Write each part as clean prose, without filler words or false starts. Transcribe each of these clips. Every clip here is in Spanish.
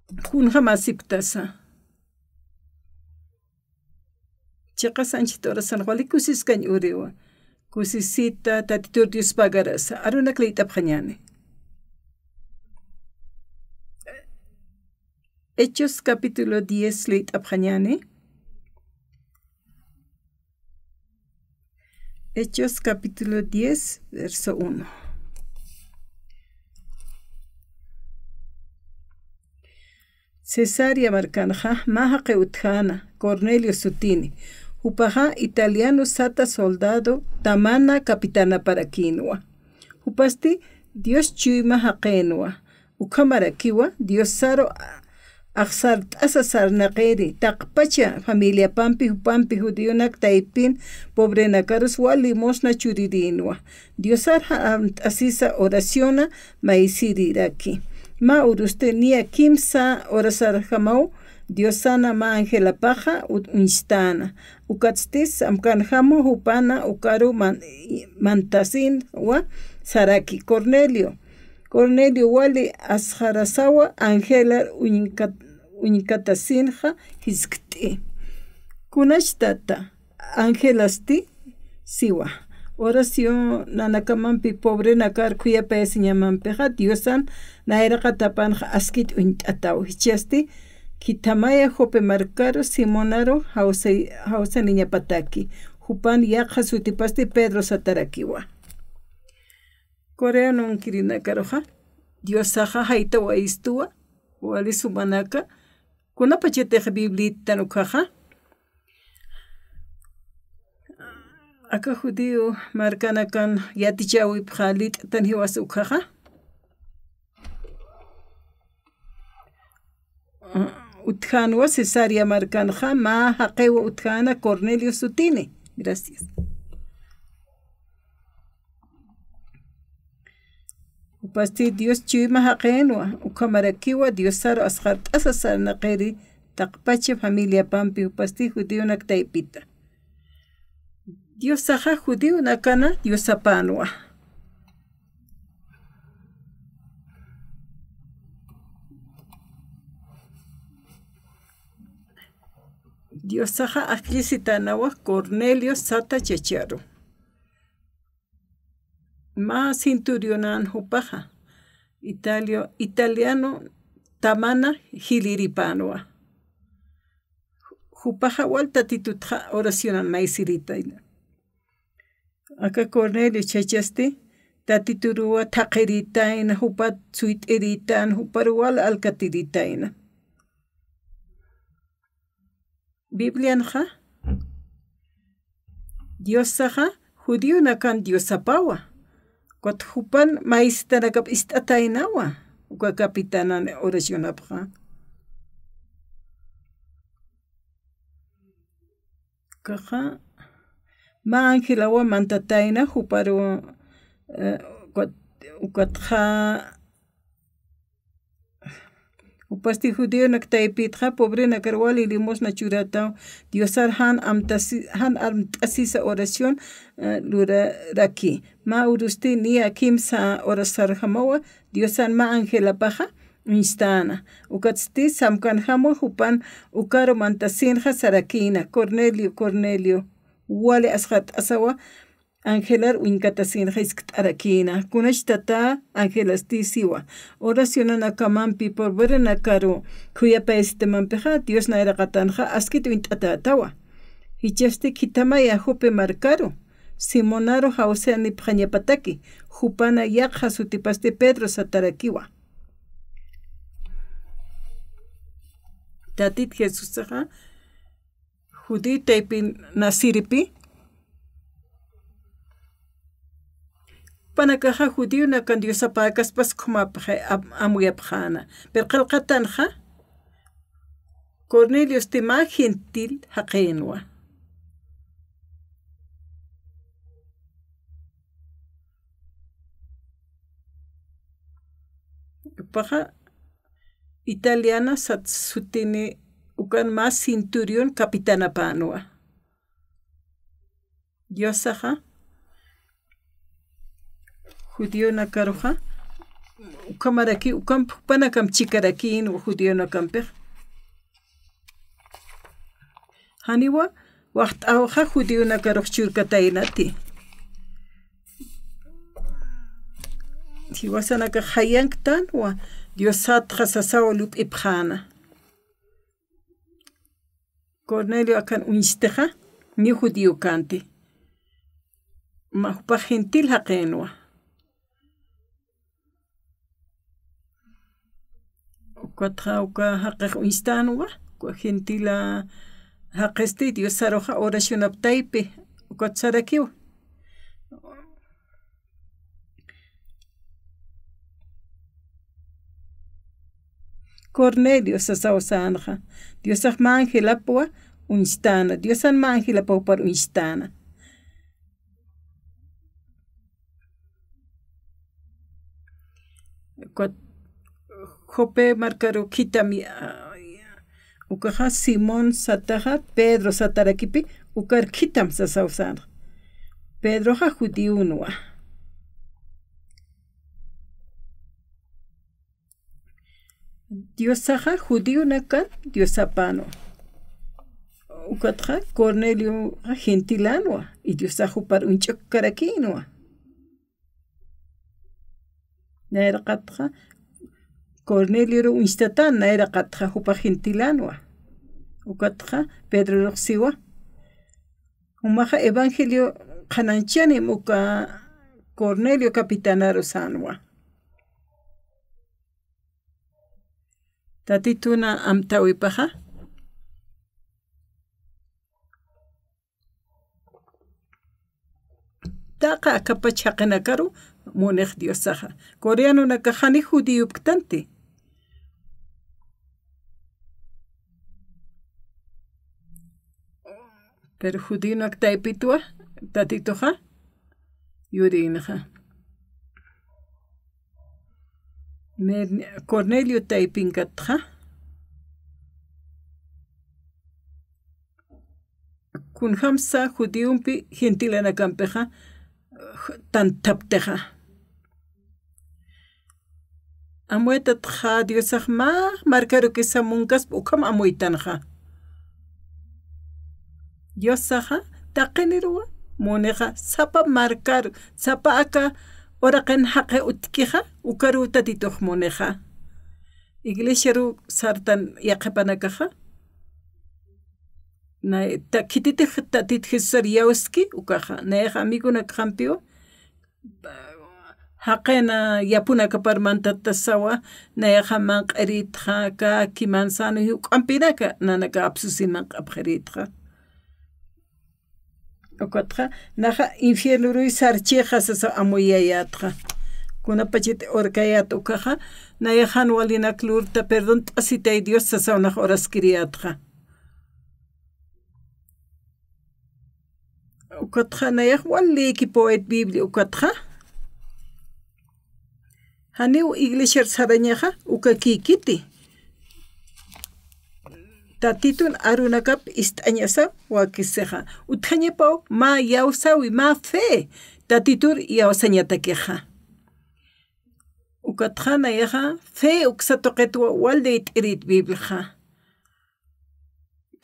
Junja masiptasa. Chiqa Sanchito orasan wali kusis kan uriwa. Kusisita tatitur Dios pagarasa. Aruna kleita pjañane. Hechos capítulo 10 leita pjañane. Hechos capítulo 10 verso 1. Cesaria marcanja maja keutjana Cornelio Sutini. Upaja italiano sata soldado tamana capitana para quinoa. Upasti Dios chuima haqenua. Ukamarakiwa Dios saro aksar asasar naqeri taqpacha familia pampi judionak taipin pobre nakarus wali mosna churirinwa. Dios arha asisa oraciona maisiriraki. Ma uruste nia kimsa orasar jamau Dios sana ma Angela paja unstana. Ukatstis amkanjamo hupana ukaru mantasin wa saraki Cornelio. Cornelio wali asharasawa Angela unikatasinja hiskti. Kunashtata Angelasti siwa. Oración nanakamampi pobre nakar kuya pesiñamampeja Diosan naera tapanja askit untataw hichasti kitamaya jope marcaro simonaro hausa niña pataki jupan yaqa sutipasti Pedro satarakiwa Corea non kirina karoja Diosaja haita wa istua wali sumanaka kuna pachete biblita nukaja Aka judío marcanakan yatichawi pjalit tan hiwasu kaja Utjanwa Cesaria marcanja ma haqewa utjana Cornelio Sutini. Gracias. Upasti Dios chima haqenwa ukamarakiwa Dios saro asqart asasar naqeri taqpache familia pampi upasti judío naktaipita. Dios saja judío nakana Dios sapanwa. Dios saja aklisitanawa Cornelio sata checharo. Ma cinturionan hupaja. Italiano tamana hiliripanwa. Hupaja walta titutja oracionan maisiritaina. Aka Cornelio chechasti tatiturua taqiritaina hupat suitiritan huparual alkatiritaina. Biblianja Dios saja judío nakan Dios sapawa. Kot hupan maistanakap istatainawa. Uka kapitanan oracionapja. Kaja ma angilawa mantataina huparu ukatja Upasti judío naktaipitja pobre nakarwali limosna churata Diosar han asisa oración lura raki ma urusti ni akimsa orasar hamawa Diosan ma Angela paja instana ukatsti samkan hamo hupan ukaro mantasinja sarakina Cornelio wale ashat asawa Angelar uinkatasin riskt arakina. Kunashtata Angelasti siwa. Oración nakamampi por ver nakaro. Kuya paeste mampeja Dios naira katanja askit uintatawa. Hichasti kitamaya jope marcaro. Simonaro hause ni pjañapataki. Jupana yakha sutipaste Pedro satarakiwa. Tatit Jesús Judí taipin nasiripi. Panakaja judío nakan Dios apagas pas como amuyapjana. Pero qalqatanja Cornelio estima gentil haqenwa. Paja italiana sutini ukan más cinturión capitana panua. Diosaja judío nakaroja ukamaraki ukamp panakam chikarakin judío nakampe haniwa waqt awha judío nakarokchurkataynati hiwasanaka hayanktan wa diosat khasasawlup ibkhana Cornelio akan unsteja ni judío kanti mahpa gentil haqenwa ukatra uka haqq unstanwa ko gentila haqesti Dios saroja oración aptaipe ukatsarakiw Cornelio sasawsanja Dios ángela poa unstana Dios ángela poa par unstana Jope marcaro kitami ukaja Simón sataja Pedro satarakipi ukar kitam sasawsanja Pedro ja judío nuwa Dios saja judío nakan Dios sapano ukatra Cornelio gentilano y Dios sajo par un chokarakinwa naira qatra Cornelio ro instatan naira qatra hupa gentilano ukatra Pedro roxiwa umaja evangelio qananchani muka Cornelio capitanaro sanwa tatituna amtawipaja taqa akapachaqinakaru munej diosaja coreano nakajani judío pktante pero judío naktaipitua tatitoja yurinja Cornelio taipingatja kun hamsa judíumpi gentilana campeja tantapteja amuetatja diosajma marcaro que samunkas ukam amuitanja diosaja taqenirua moneja sapa marcar sapa aka oraqen haqe utkija ukaru tatitoh moneja iglesia ru sartan yaqapanakaja na takitite tatit Jesariawski ukaja neja amigo na campio haqena yapuna kaparmanta tasawa neja manqeritja ka kimansano ukampinaka nanaka absusiman qabqeritja Okatra naja infierno ru sarcheja sasa amoyayatra kuna pachit orkayat ukaja nayahan walina klurta perdón asita Dios sasa una horas criatra Okatra nayah wali ki poet biblia okatra Haniu iglesia sarañaja ukakikiti tatitun arunakap istañasa wakiseja utjañepao ma yausawi ma fe tatitur yausañatakeja ukatjana yaja fe uksatoqetwa walde it'irit biblia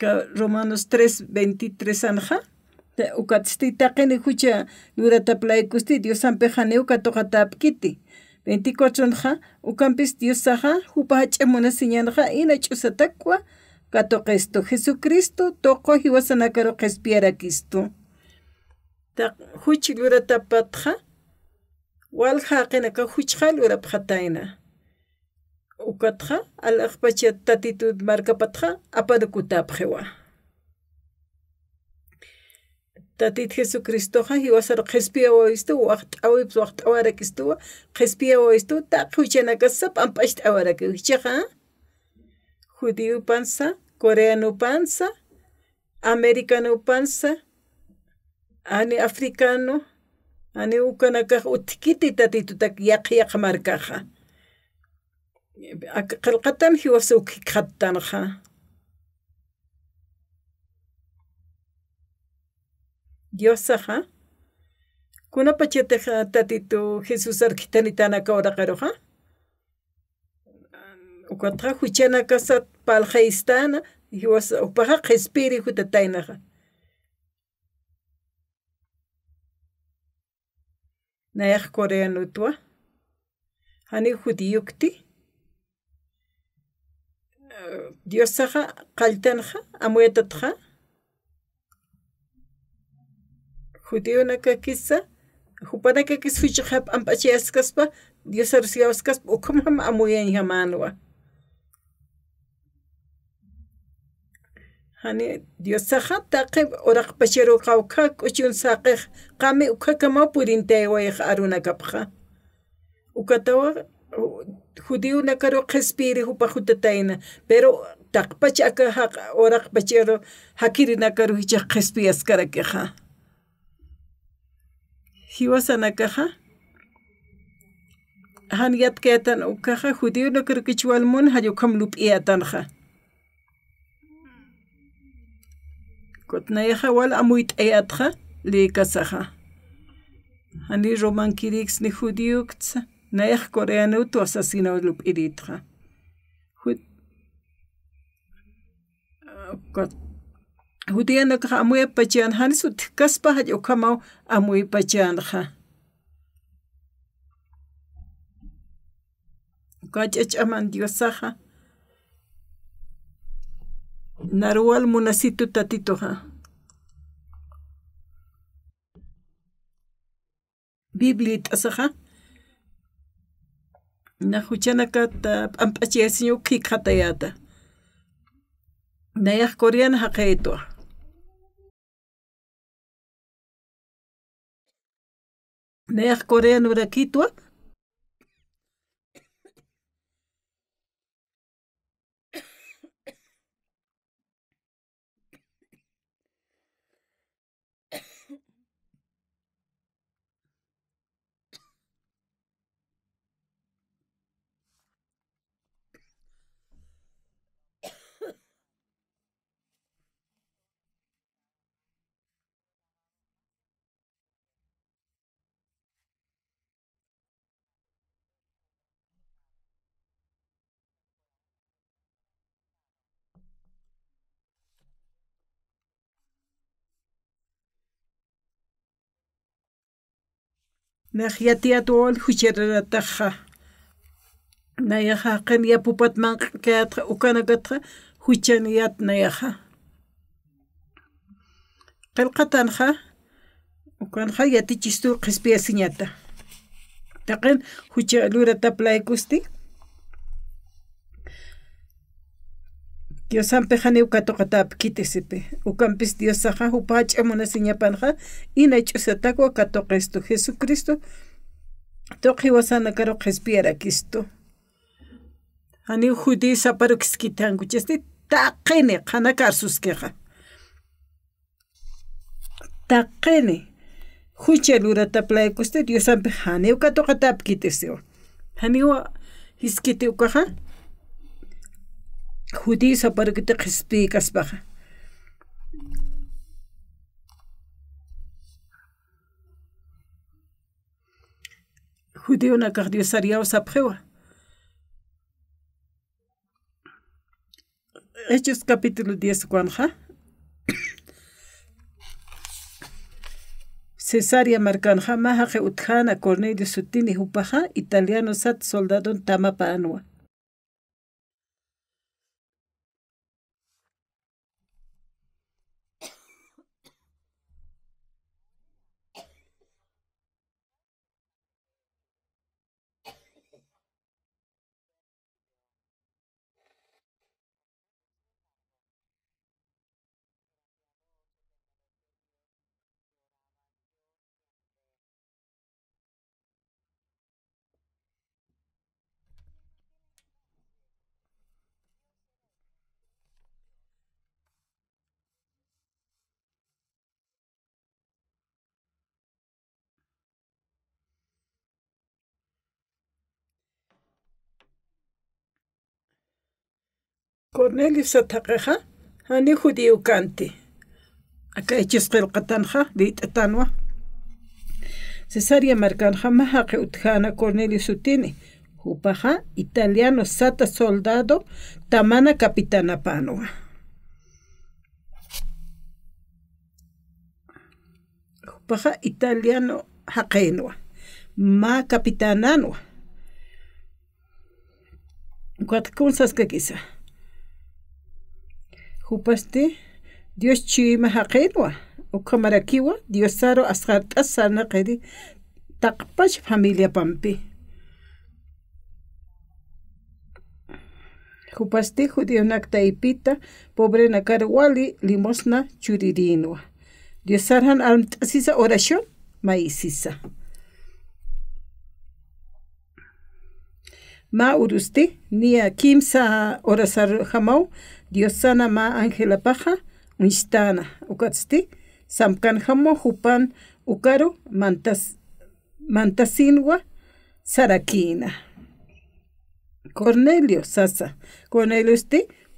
ka Romanos 3:23 anja ukatstitaqini hucha lurataplaykusti Dios ampejaneu katoqatapkiti 24 anja ukampis Dios saja hupach'emuna siñanja ina ch'usatakwa Katoqesto Jesucristo toqo hiwasanakaro qespiarakisto ta huch luratapatja walhaqinaka huchqa lurapqatayna ukatja alaqpacha tatitud markapatja aparukutapjewa tatit Jesucristo hiwasaro qespiawoisto waqt'awipis waqt'awarakisto qespiawoisto ta huchanaka sap amp'asht awarakiwchqa Judío panza, coreano panza, americano panza, ani africano, ani ukanaka utkiti tatitutak yaq markaja. Qalqatan hiwasuk khattanja. Diosaja, kuna pacheteja tatitu Jesús arkitanitana kauraqaroja, Ukatra huchana kasat paljaistana hiwas upaja qespiri hutatainaqa. Nayaq coreano tua. Hani judiyukti. Diosaqa qaltanqa amuetatqa. Judionaka kisa hupanaka kis huchaqap ampachiaskaspa Diosarsiaskaspa ukamam amuyan yamanwa. Hani Diosaqa taqib oraq pachero qawqa k'uchun saqej qami ukakama purintewayq arunakapqa. Ukatawa judío nakaro qespiri hupa hutatayna pero taqpach aka oraq pachero hakiri nakaro hichaq qespiaskarakiqa. Hiwasanakaqa han yatketan ukaqa judío nakaro kichwalmun hayukam lup'iatanqa. Kotnayaqa wal amuyt'ayatqa likasaqa. Hani Roman Kirix ni judíoktsa nayaq coreano tu asesino lup'iritqa. Judío nakaqa amuy pachan hani sut kaspa hayukamaw amuy pachanqa. Kach'ach'aman Diosaqa Narual munasitu tatitoqa. Biblia t'asaqa na huchanaka amp'achiasinyo qhiqhatayata. Nayaq coreana haqaytua. Nayaq coreano rakitwa. Nahyatiatuol hucherataqa. Nayaqa qen yapupatman kayatqa ukanakatqa huchaniyat nayaqa. Qelqatanqa ukanqa yatichistu qespiasiñata. Taqen hucha lurata playkusti. Diosampe hani ukatoqatap kitisipe. Ukampis Diosaqa upach'a munasiñapanqa inaych'usatakwa katoqistu Jesucristo toqi wasana karo qespiarakistu. Hani judí saparukiskitankuchasti taqini qanakarsusqiqa. Taqini hucha lurata playkusti Diosampe hani ukatoqatap kitisiwa. Hani wa hiskiti ukaqa judío saparukita qispi kaspaqa. Judío nakaq Diosariaw sapqhiwa. Hechos capítulo 10 kuanja. Cesarea markanja mahaqi utjana Cornelio sutini hupaqa italiano sat soldadon tamapa anwa. Cornelio sataqeqa hani judío kanti. Aka hechos qilqatanqa lit'atanwa. Cesarea markanja mahaqi utjana Cornelio sutini Hupaja italiano sata soldado tamana capitana panua. Hupaja italiano haqenua ma capitananua. Cuatcunsas que quizá. Hupaste Dios chima haqenua o camaraquiwa Dios saro asharta sana qedi taqpach familia pampi. Hupaste judío naktaipita pobre nakarwali limosna churirinua. Dios sarhan asisa oración maisisa. Ma urusti nia kimsa orasar jamau Dios sana ma Angela paja unstana ukatsti samkan jamo hupan ukaru mantasinwa sarakina. Cornelio sasa Cornelio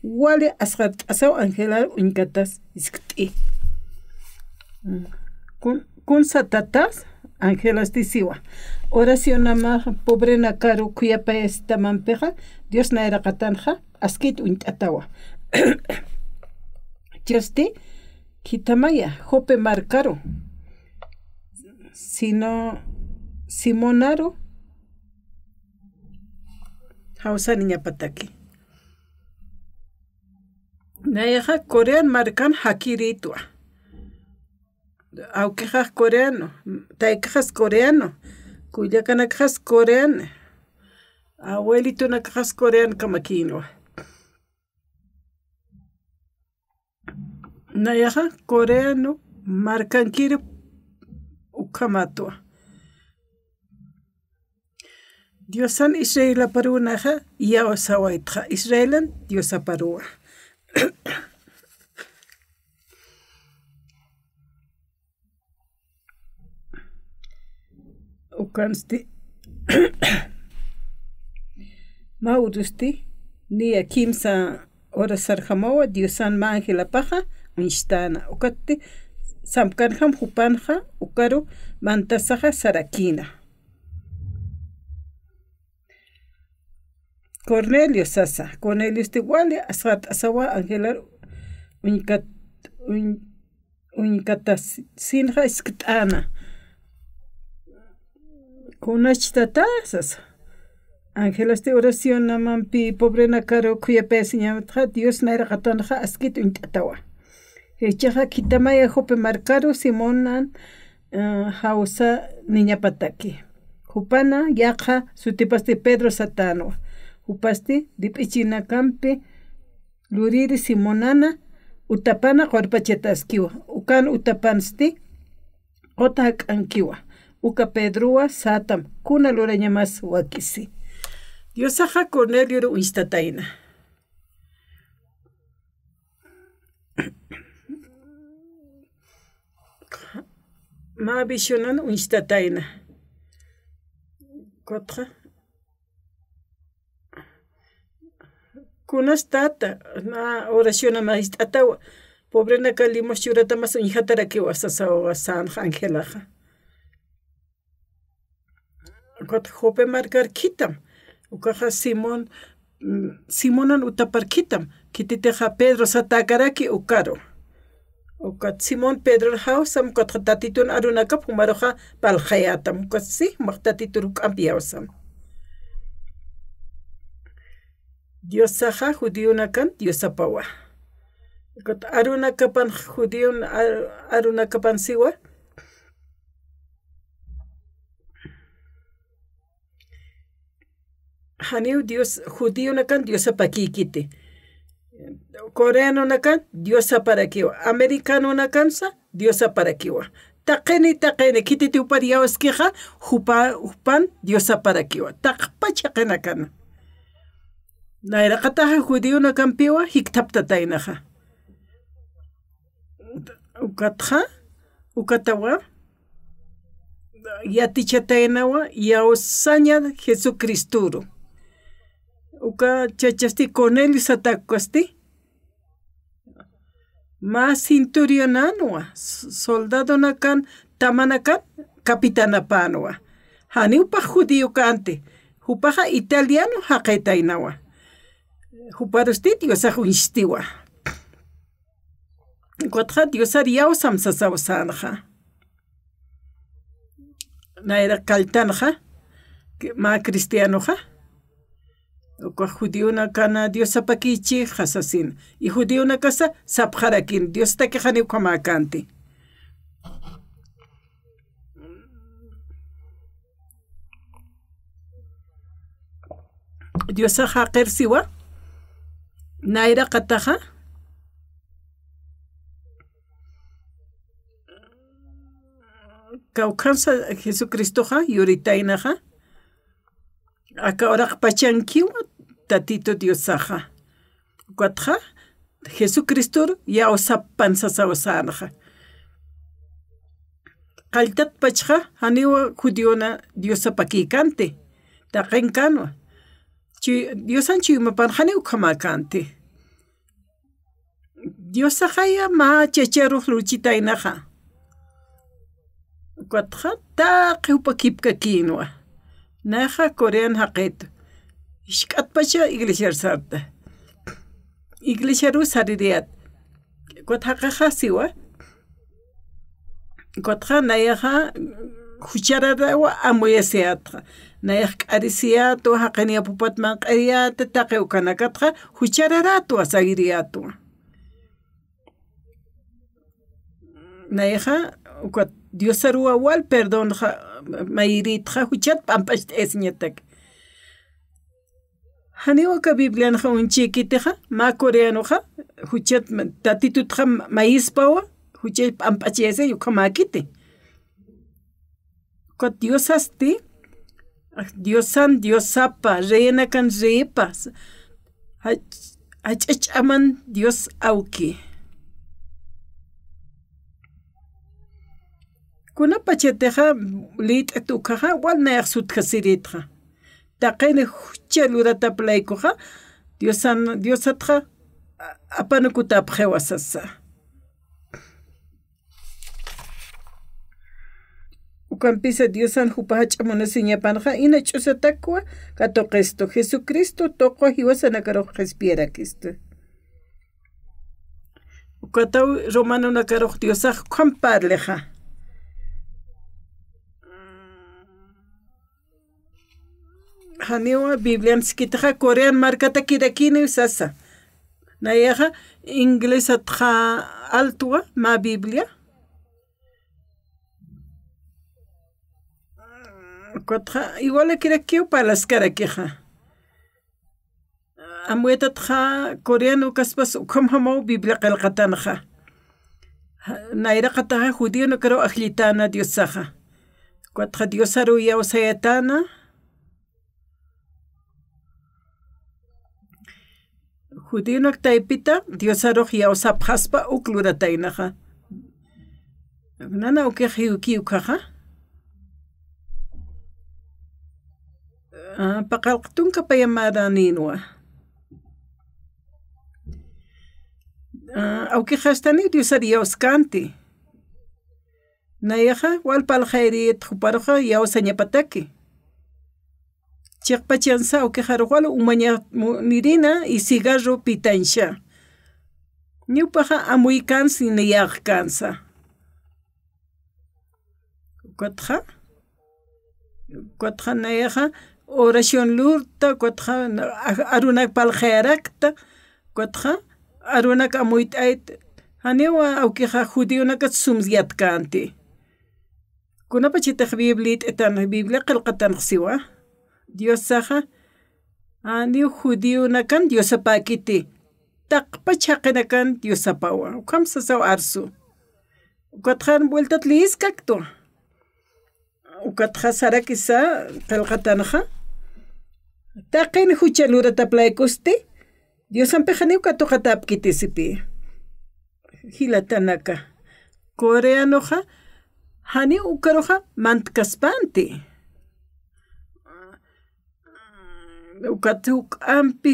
wale ashat asaw Angela unkatas iskti. Kun satatas Angela siwa. Oración nama pobre nakaru kuyapa esta mampeja Dios na era katanja askit untatawa. Justi kitamaya jope marcaro sino simonaro hausa niña pataki. Nayaja corean marcan hakiritua. Auquejas coreano, taikejas coreano, cuyacanajas coreano, abuelito nacajas coreano kamaquino. Nayaja coreano, marcanquiro ukamatua. Diosan Israel parunaja ya osawaitja Israelan diosa parua. Ukansti maurusti nia kimsa ora sarjamawa diosan ma Angela paja unstana ukatti samkanjam hupanja ukaru mantasaja sarakina. Cornelio sasa Cornelio wale asat asawa Angela unkatas sinja iskitana. Kunachtatasas. Angela oración namampi pobre nakaro kuya pesiñamtra Dios naira katanja askit untatawa. Echaja kitamaya jope marcaro Simonan hausa niña pataki. Hupana yaja sutipaste Pedro Satano. Hupaste dipichina campe luriri Simonana utapana corpachetaskiwa. Ukan utapansti otak ankiwa. Uka Pedrua satam kuna lura llamas wakisi. Diosaja Cornelio instataina. Ma visionan instataina. Kotra. Kunas tata na oración ma istatawa. Pobre na kalimos churata mas unjatara que wasasawa san Angelaja. Kot jope marcar kitam ukaja Simonan utapar kitam kititeja Pedro satakaraki ukaro ukat Simon Pedro hausam kot tatitun arunaka pumaroja palhayatam kot si maktatituru ampiausam Diosaja judíunakan diosapawa kot arunakapan judíun arunakapan siwa Haniu Dios judío nakan diosa pakikite. Coreano nakan diosa parakiwa. Americano nakansa diosa parakiwa. Taqeni kititi upariyawaskija hupan diosa parakiwa. Taqpachaqena kana. Nairaqataja judío nakan piwa hiktaptatainaja. Ukatawa yatichataynawa yausaña Jesucristuro. Uka chachasti Cornelio satakwasti ma cinturionanwa soldado nakan tamanakan capitana panwa hani upa judío kante Hupaja italiano haqetainawa. Huparusti Diosa hunstiwa. Quatja Diosa riao samsasawsanja. Naira kaltanja. Ma cristianoja. Ukwa judiuna kana Diosa pakichi hasasin. Y judiuna kasa sapjarakin. Dios takejani ukamakanti. Diosa haqer siwa. Naira kataja. Kaukansa Jesucristo ha yuritainaja. Acá ora pachankiwa tatito Diosaja. Cuatja Jesucristo ya osapan sasawasanaja. Kaltat pachja haniwa judiona Diosa pakikante. Taqenkanwa. Diosan chimapan haniwa kamakante. Diosaja ya ma checheru luchitainaja. Cuatja taqi upakipka kinwa. Naja Korean haqet. Ishkat pacha iglesia sarta. Iglesia ru saririat. Cuatja siwa. Cuatja naja huchararawa amoyeseatra. Naja arisiato haqenia pupatman qariata taqe ukanakatra huchararato asagiriato. Naja Diosaru awal perdón mairit huchat pampas esñetak. Haniwa ka Biblia nja un chiquiteja ma coreano ja huchat tatitutja maíz pawa huchat pampas ese yukamakite. Kot Diosasti Diosan Diosapa reina kan repas. Aman Dios auki. Kuna pacheteja lit etukaja wal neersut khasiritja. Taqene huchelura taplaikoja Diosatra apanukuta prewasasa. Ukampisa Diosan hupach amonesiña panja ina chusatakwa katoqesto Jesucristo toqo hiwasana karo respiera kisto. Ukatau romano na karo Diosaj comparleja. Haniwa Biblia skitaja Korean markata kirakini sasa. Nayaja inglés atja altua ma Biblia. Kotra igual kirakio para las karakeja. Amueta tja coreano kaspas ukamhamo Biblia qalqatanja. Naira qataja judío no karo ajlitana Diosaja. Kotra Diosaru ya osayatana. Judío no taipita Diosaroj ya osapjaspa ukluratainaja. Nana uke hiuki ukaja. Pakalqtun kapayamara ninwa. Auke hastani Diosaria oskanti. Nayaja wal palkhairit juparoja ya osañapataki. Chikpachansa o quejarwalo umaña mirina y cigarro pitansha. Niupaja amuy cansi ni yag cansa. Cuatja nayaja oración lurta, cuatja arunak paljerakta, cuatja arunak amuy ait. Hanewa au queja judío nakat sumziat canti. Kuna pachita biblit etan biblia qalqatan siwa. Diosaja ani judío nakan diosapakiti taqpachaqinakan diosapawa kamsa saw arsu ukatjan vueltat liskakto ukatja sarakisa qalqatanaja taqin huchalura taplaikusti diosampejani ukatoqatapkiti sipi hilatanaka coreanoja hani ukaroja mantkaspanti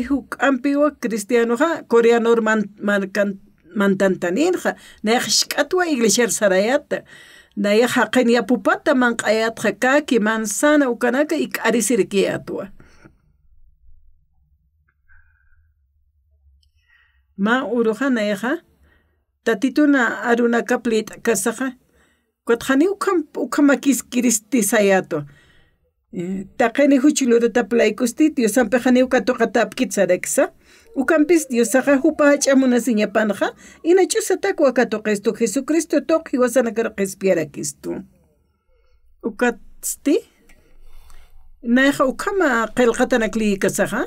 huk ampi wa cristiano ha coreano mantantaninja nexkatwa iglesia sarayata naya haqenia pupata manqayat kaki manzana ukanaka ikarisirkiatwa ma uruja neja tatituna aruna kaplit kasaja kotjani ukamakis kiristi sayato taqeni huchilura taplaikusti Diosan pejani ukatoqatap kitsareksa ukampis Diosaja hupa hach'amuna siñapanja inachusataku wakatoqestu Jesucristo toqi wasanakara qespiarakistu ukatsti neja ukama qelqatanakli kasaja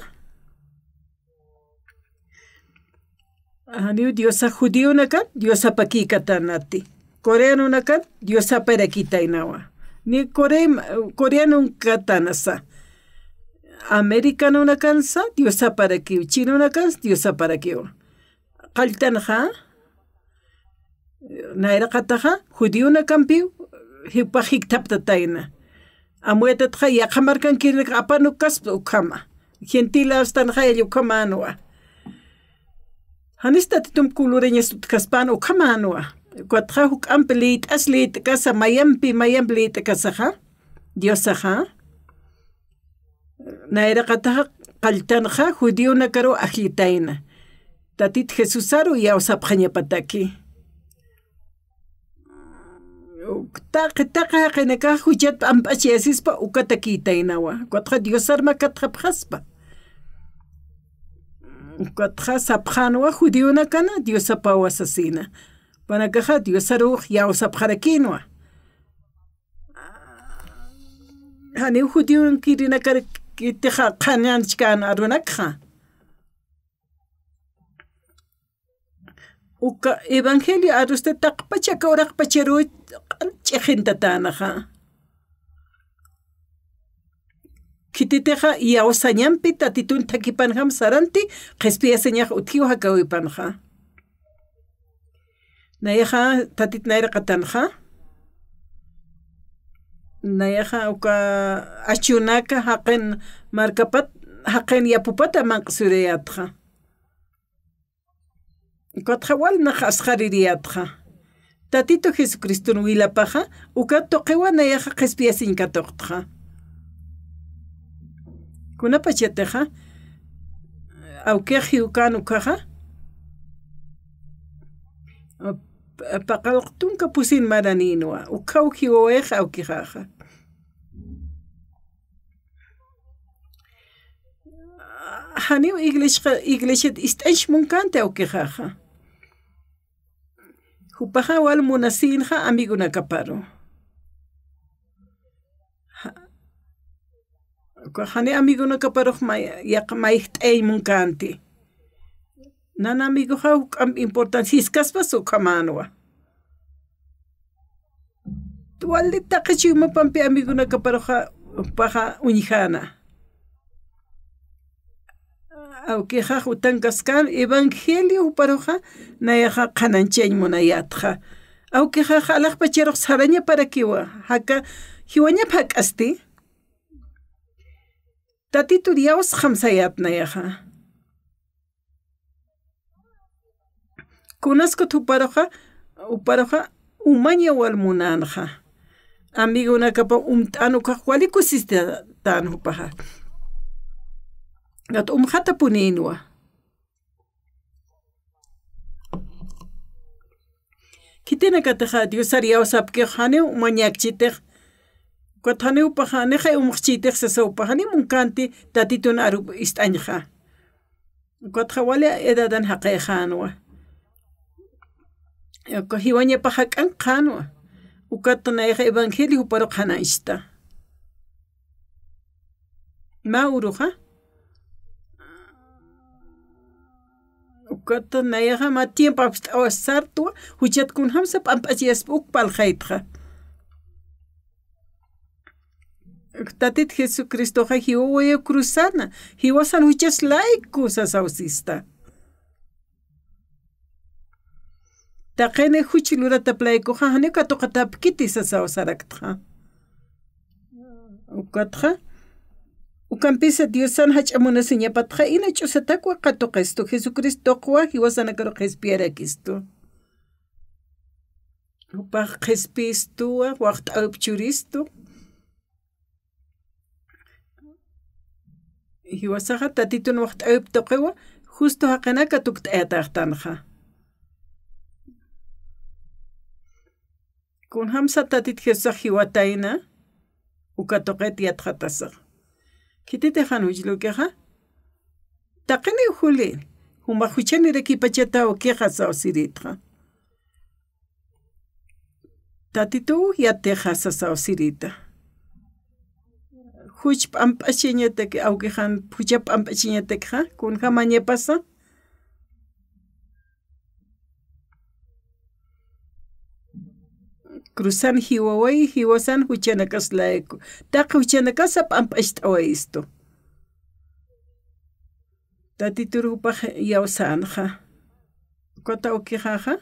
Aniu Diosa judío nakan Diosa pakikatanati coreano nakan Diosa parakitainawa ni coreano katanasa americano nakansa Diosa parakiu chino nakan Diosa parakiu qaltanja naira qataja judío nakanpiu hipajik taptataina amuetatja yaqamarkan kirik apanu kaspa ukama gentila hastanja ukama anua Hanista titum kulureñas kaspano kamanua. Cuatro huk ampelit aslit casa mayamblit casaja. Diosaja. Naira kataja kaltanja judío nakaro agitaina. Tatit Jesusaru ya osapjaña pataki. Taqa qenaka hujat ampachesispa ukatakitainawa. Cuatro diosarma katrapjaspa. Cuatro sapjanua judío nakana Diosapawa asesina. Panakaja Diosaruj ya osapjarakinua. Hani judío kirinakar kiteja kanyanchkan arunakja. Uka evangelio aruste taqpacha oraqpacheru chejintatanaja. Kititeja y ausañampi tatitun takipanjam saranti qespia señaj utjiwa hakawipanja. Nayaja tatit naira qatanja. Nayaja uka achunaka haqen markapat haqen yapupata manqsuriyatja. Kotjawal na asjaririatja. Tatito Jesucristo nuilapaja uka toqewa nayaja qespia sinkatoqtja. Kuna pacheteja aukeji ukanu kaja paqalqtunka pusin maraninua ukauji oeja aukijaja haniu iglesia istaish munkante aukijaja hupaja wal munasinja amiguna kaparo Hani amigo na kaparok yak maihtae munkanti. Nana amigo ha importancia kaspas o kamanwa. Tuwali takachuma pampi amigo na kaparok paha unijana. Aunque ha utangaskan evangelio paroja na yaha kananchen monayatja. Aunque ha halak pacherok saraña para kiwa haka hiwaña pakasti. Tatito diaos khamsayat nayaja. Kunasko tu paroja umanya wal munanja. Amigo na kapa tanu kakwali kusiste tanu paha. Gat khata puninwa. Kitena kataja diosariao sapke khane umanyak chiter. Kuatane upaja neja umchite se upajani munkanti tatitun aru istanja. Kuatjawale edadan haqejanwa. Kohiwaña pajakan kanwa. Ukatana evangelio paro kanaista. Ma uruja. Ukatana eja ma tiempo sartua hujat kun hamsa pampachias ukpal khaitra. Tatit Jesucristo ha hiwo cruzana. He wasn't who just like sausista. Taqene huchilura taplaiko ha haneka toqatap kiti sausaraktra. Ukatra. Ukampisa Diosan hachamuna señapatja ina chusatakwa qatoqesto Jesucristo qwa he wasn't karo qespiarakisto. Upa qespisto waqt alpchuristo. Hiwasaja tatitun waqt ayub toqewa justo haqenaka tukt'ayataqtanqa. Kun hamsa tatit Jesús hiwatayna ukatoqet yatqatasaq. Kitite hanujlukeqa taqini huli huma huchani rekipachata ukeqa sawsiritqa. Tatitu yateqa sawsirita. Huch p'amp'achiñatek awkeqan hucha p'amp'achiñatekqa kun hamañepasa. Cruzan hiwaway hiwasan huchanakas laeko. Taqa huchanakasa p'amp'asht'awaysto. Tatiturupaq yawsanqa. Kota ukiqaqa.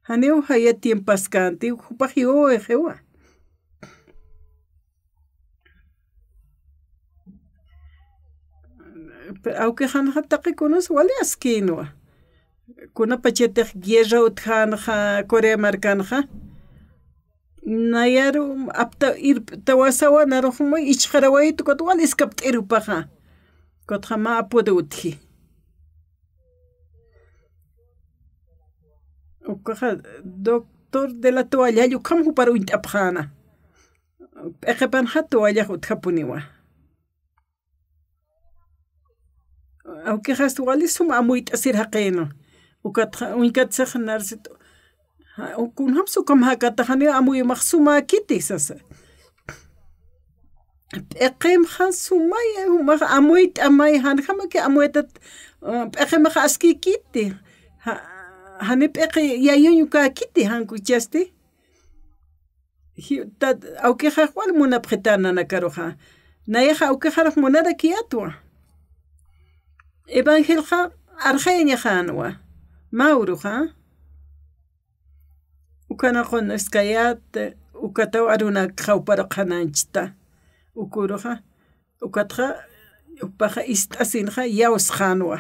Haneu haya tiempaskanti hupaq hiwaway hewa. Awkeqanqa taqikunas wali askinwa. Kuna pacheteq guerra utqanqa Corea markanqa. Nayaru apta ir tawasawa naruhumay ichqarawaytu kot wal iskapt'irupaqa. Kotqa ma apude utji. Ukaqa doctor de la toalla yukam hupar uint'apqana. P'eqepanqa toalla utqapuniwa. Awkeqas wali suma amuyt'asir haqino. Ukatqa uinkatsaq narsito. Kun hamsu kam hakataqani amuyumaq suma kiti sasa. P'eqemqa sumay humaq amuyt'amay hanqamaki amuytat p'eqemaqa aski kiti. Hani p'eqe yayuñu ka kiti hankuchasti. Awkeqa wal munapqitana nakaruqa. Nayaqa awkeqaraq munara kiyatwa. Evangelqa arqayña hanwa. Mauruqa. Ukana qonaskayat ukataw aruna qhawparaqananchita. Ukuruqa ukatqa upaqa ist'asinqa yawsqanwa.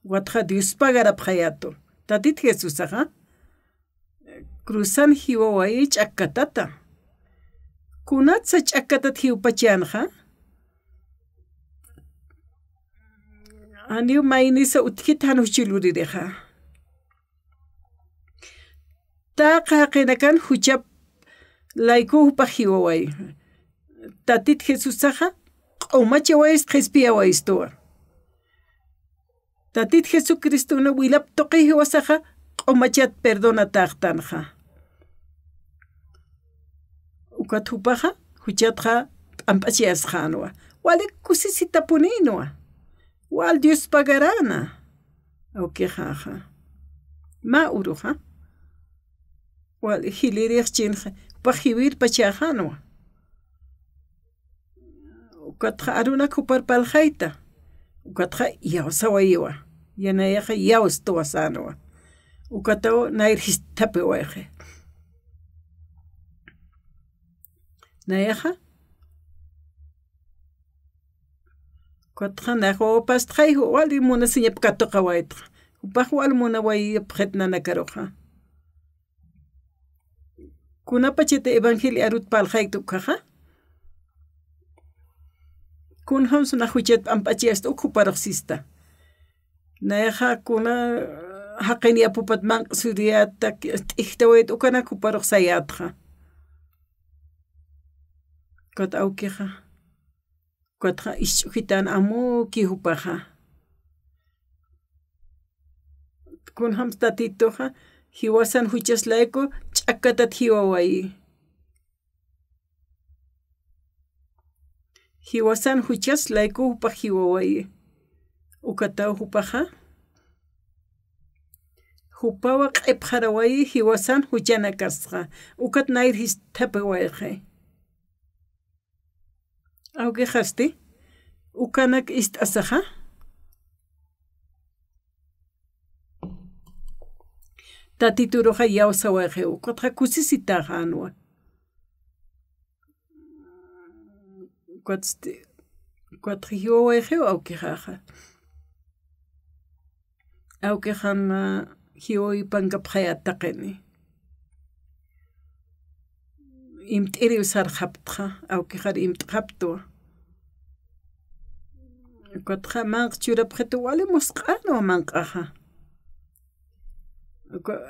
Watqa Dios pagarapqayato. Tatit Jesusaqa cruzan hiwaway ch'akkatata. Kunatsa ch'akkatat hiwpachanqa. Aniu maynisa utkita hanuchilurireqa. Taqa qinakan huchap layku hupaq hiwaway. Tatit Jesusaqa q'umachawayis qhispiyawaystuwa. Tatit Jesucristo na wilap toqi hiwasaqa q'umachat perdona taqtanqa. Ukat hupaqa huchatqa p'amp'achiyasqanwa. Wali kusisita puninwa. Wal Dios pagarana. Awkeqaqa. Ma uruqa. Wal hiliriqchinqa upaq hiwir pachajanwa. Ukatqa aruna kuparpalqayta. Ukatqa yawsawaywa. Yanayaqa yawstuwasanwa. Ukataw nairhistapi wayqe. Nayaqa Ukatqa naqwawapastqay wali munasiñap katuqa waytqa. Upaq wal munaway pqetna nakaruqa. Kunapachita evangelio arutpalqaytu kaqa. Kun hamsuna huchat p'amp'achiyasta ukuparaqsista. Nayaqa kuna haqini apupat manqsuriyata t'ikhtawayt ukana kuparaqsayatqa. Kot awkeqa. Kotqa isch'ukitan amuki hupaqa. Kun hams tatituqa hiwasan huchaslayku ch'akkatat hiwaway. Hiwasan huchaslayku hupaq hiwaway. Ukataw hupaqa. Hupawa q'ipqaraway hiwasan huchanakasqa. Ukat nairhistapi wayqe. Awkeqasti ukanak ist'asaqa. Tatituruqa yawsawayqe ukatqa kusisitaqa. Ukatqa hiwawayqe awkeqaqa. Awkeqana hiwaypankapqayataqini. Imt'iri usarqaptqa awkeqar imt'qaptuwa. Kotja manq churapjetu wali mosqano manqaja.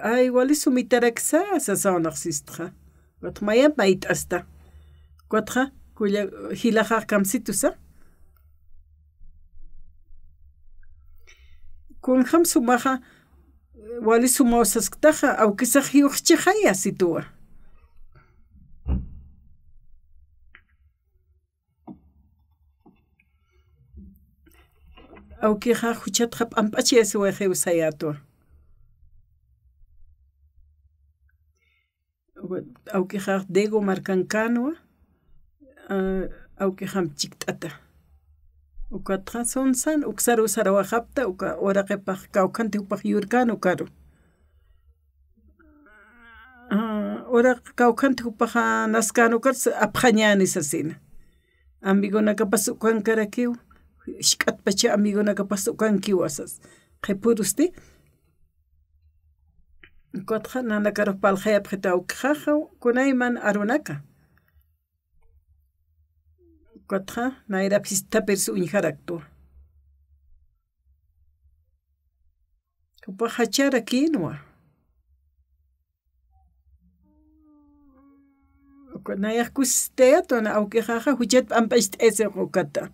Ay wali sumitaraksa sasawnaxsistra. Kotja mayam mait hasta. Kotja kuya hilaja kamsitusa. Kunjam sumaja wali sumawsasktaja au kisaj yuqchijaya situa. Au kija huchatja p'ampachi asueje usayatua. Au kija dego marcancanua au kijam chiktata. Ukatja sonsan uksaru sarawajapta uka oraqepaj kawkante upaj yurkanu karu. Ora kawkante upaja naskanu kars apjañani sasina. Amigona pasukan karakiu. Shkatpacha amigona pasukan kiwasas. Qepurusti. Kotja nana karo paljaya pjeta ukjaja kunayman arunaka. Kotja naira pista persu unjaraktua. Kupajachara kinua. Naya kusteato na aukejaja huchet ampast ese ukata.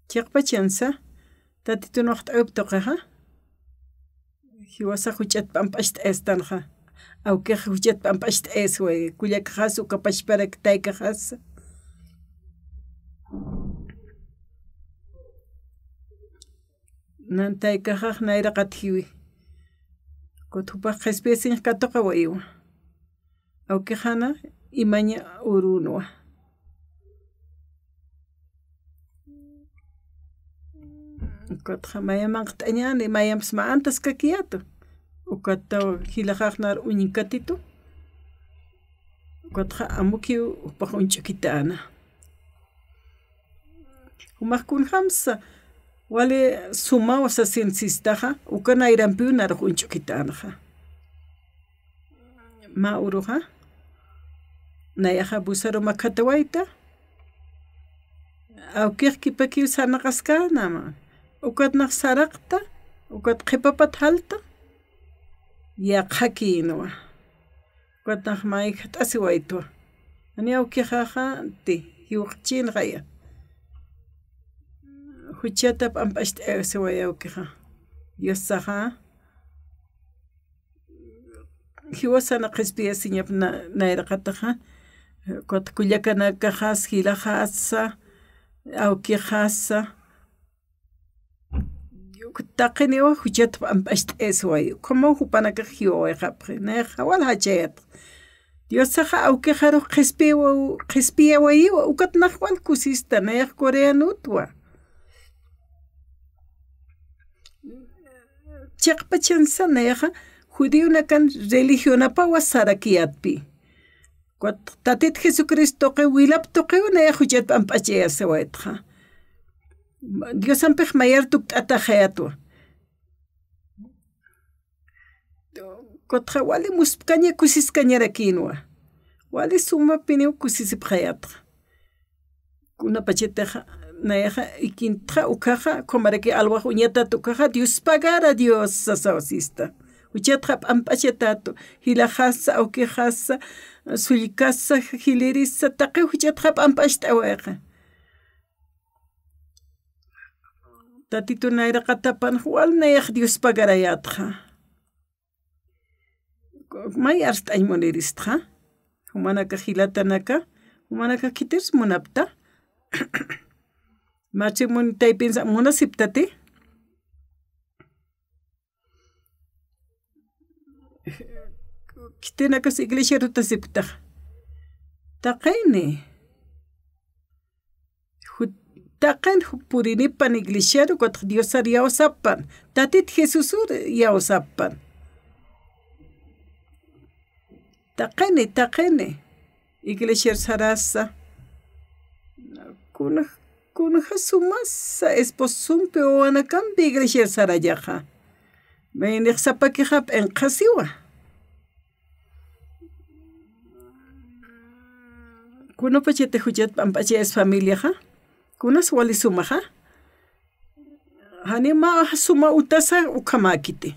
Chakpachansa tatitu nocht uptoqaja. Hiwasa huchet ampast estanja. Auke huchet ampast eswe kuyakjas ukapashparak taikajas. Nan taikajaj naira qathiwi. Kotupaj espesin katoqa waiwa. Auke jana imaña urunua. Kotja mayamang t'añani mayams ma antas kakiato. Ukata hilajajnar uñinkatitu. Kotja amuki upaj unchukitana. Humakun hamsa wale sumawa sa sinsistaja ukana irampiu nar unchukitanaja. Ma uruja nayaja busaro makatawaita. Aukir kipakiu sanaqaskana ma. Ukat naqsaraqta, ukat qipapat halta, yaqhakinua. Ukat naqmayqa t'asiwaytua. Ani awkiqaqa ti hiwaqchinqaya. Huchata p'amp'asht asiwaya awkiqa. Diosaqa hiwasana qispiya siñap nayraqataqa. Ukat kullakanakajas, hilajasa, awkiqasa. Taqiniwa huchat p'amp'asht esway. Como hupanaka hiwayqapqi. Nayqa wala hachayat. Diosaqa awkiqaro qispiya wayiwa ukat naqwal kusista nayaq coreanutwa. Chaqpachansa nayqa judíunakan religionapawa sarakiyatpi. Tatit Jesucristo qe wilaptoqe nayaq huchat p'amp'achaya sawaytqa. Dios ampej mayar tuktata hayatwa. Kotja wali muspkaña kusiskañara kinwa. Wali suma piniu kusisip hayatqa. Kuna pachetaja nayaja ikintra ukaja komaraki alwa uñata tukaja Dios pagara Dios sasawasista. Uchatja ampachetato hilajasa aukejasa sulikasa hilirisa taqe uchatja ampachtawaja. Tatitu naira katapan wal nayaq Dios pagarayatqa. May arstay moniristqa. Humanaka hilatanaka. Humanaka kiters munapta. Machi mun taypinsa munasiptati. Kitinakas iglesia rutasiptaq. Taqayni. Taqan purinipan iglesiaru kot Diosar yawsapan. Tatit Jesusur yawsapan. Taqani. Iglesiar sarasa. Kuna sumasa esposumpe o anakampi iglesiar sarayaja. Menik sapakihap en qasiwa. Kuno pachete hujat pampache es familia ha. Kunas wali suma ha. Hani ma suma utasa ukamakiti.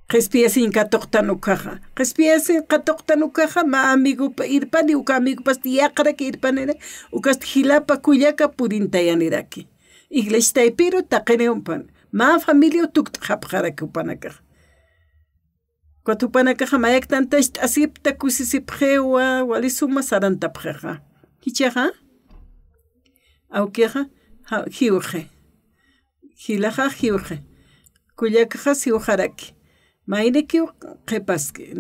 Respiasin katoktan ukaha. Respiasin katoktan ukaha ma amigo irpani uka amigo pasti yakara ki irpanere ukast hilapa kuyaka purintayaniraki. Iglesia pero takene umpan. Ma familia tukt khapkhara kupanaka. Kutupanaka mayak tantash asipta kusisiphewa wali suma sarantapkha. Hichaha? Aukeha hiuche. Hilaha hiuche. Kuyaka siuharaki. Maineki qepaski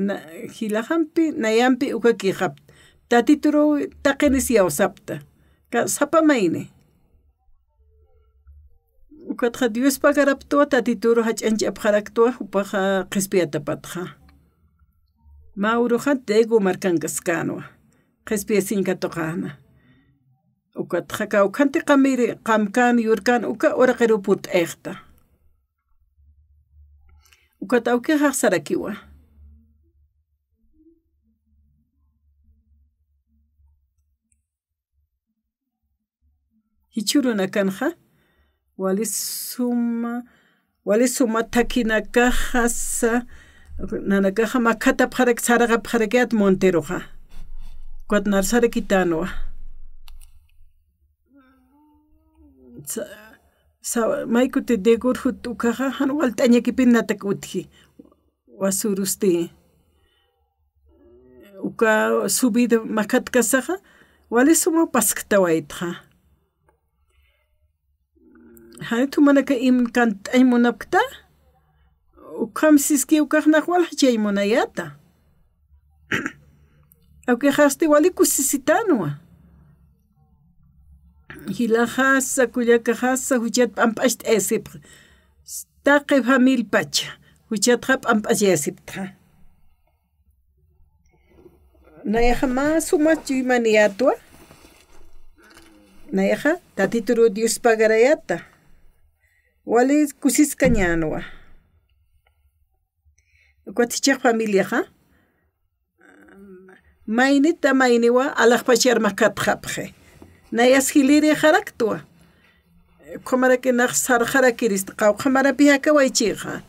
hilahampi nayampi ukaki hapt tatituro takenisia osapta ka sapa maine ukatra Dios pagarapto tatituro hachanchi apharakto upaha qispiata patha mauruha tego markangaskanwa qispiasinka toqana ukatra ka ukhanti qamiri qamkan yurkan uka oraqeru put echta ukatau ke haksarakiwa. Hichuru nakanha walisuma takinaka hasa nanakaha makata pharek saraga pharekat monteroha. Kwat narsare kitanoa. Maikute degur hut ukaha han waltanya kipinatak uthi wasurusti uka subida makat kasaha wali suma paskta waitha han tu manaka im kant aymunapta ukam siski ukahna wal hajaymunayata auke hasti wali kusisitanwa hilahasa kuyakahasa hujat pampasht esip taqe famil pacha hujat pampash esipta nayaha ma suma chimaniatwa nayaha tatituru Dios pagarayata wali kusis kañanwa kwatichaq familia ha mainita mainiwa alaqpachar makat khapje nayas hiliri kharaktua komara que naxar kharakiris qaw khamara piha ka waychiqa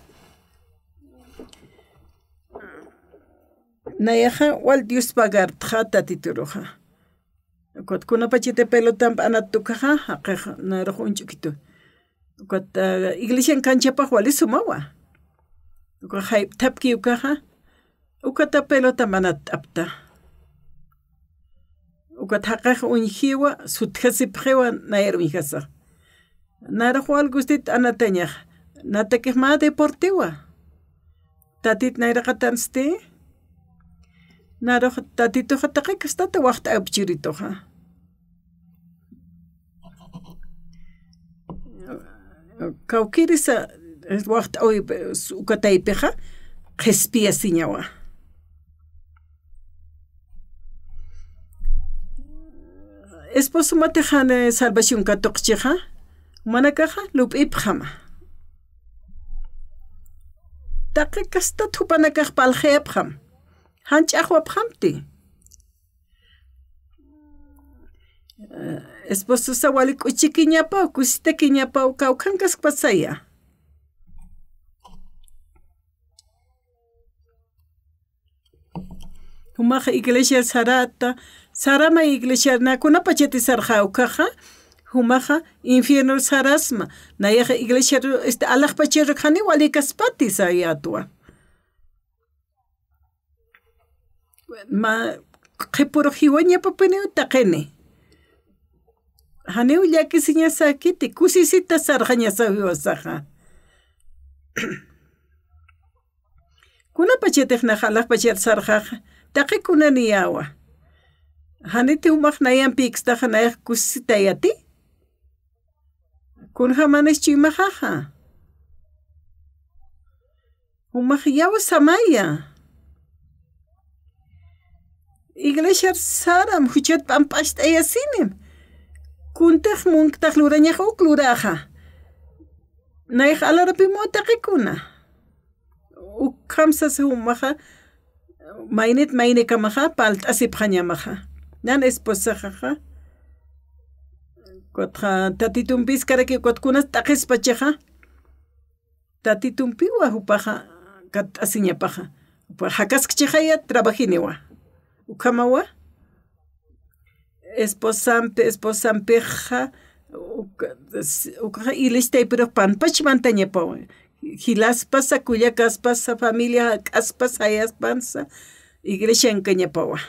nayaha wal Dios pagar thata tituruha kot kuna pachite pelotam anatukaha haqa narujunchukito kot iglesia kanchapa wali sumawa ko hay tapki ukaha ukata pelota manat apta ukataqaq unhiwa sutkasiphewa nairmihasa narahwal gustit anatañaq natakej ma deportiwa tatit nairaqatanste naroj tatito hataqe kastata waqta apchiritoja kawkirisa waqta oy ukataypeja qespia siñawa esposo matejane salvación katoqchiqa manakaja lup'ipqama taqe kasta thupanakaq palqeyapqam hanch'aqwapqamti esposo sawali k'uchikiñapaw kusitakiñapaw kawkhankas pasaya humaqa iglesia sarama iglesia nakuna pachati sarjawkaqa humaqa infierno sarasma nayaqa iglesia alaq pachero khani wali kaspati sayatwa ma qhipuro hiwaña papene taqene haneu llakisiña sakiti kusisita sarjaña sawiwasaqa kuna pachetejna alaq pachet sarjaqa taqe kuna niyawa haniti umaq nayan pikstaqa nayaq kusitayati kunja manes chimajaja umaq yawa samaya iglesia saram huchat pampasht ayasinim kuntaq munktaq lurañaq ukluraja nayaq alarapimo taqikuna ukamsas umaqa mainit mainikamaja palt'asipqañamaja nan esposa jaja Kotja tatitumpis karaki kotkunas taqispachaja tatitumpiwa upaja kat asiñapaja upa hakaskchijaya trabajiniwa ukamawa esposampeja ukaja ilistay pero panpach mantañapawa hilaspas kuyakaspas familia kaspas hayaspansa iglesia enkañapawa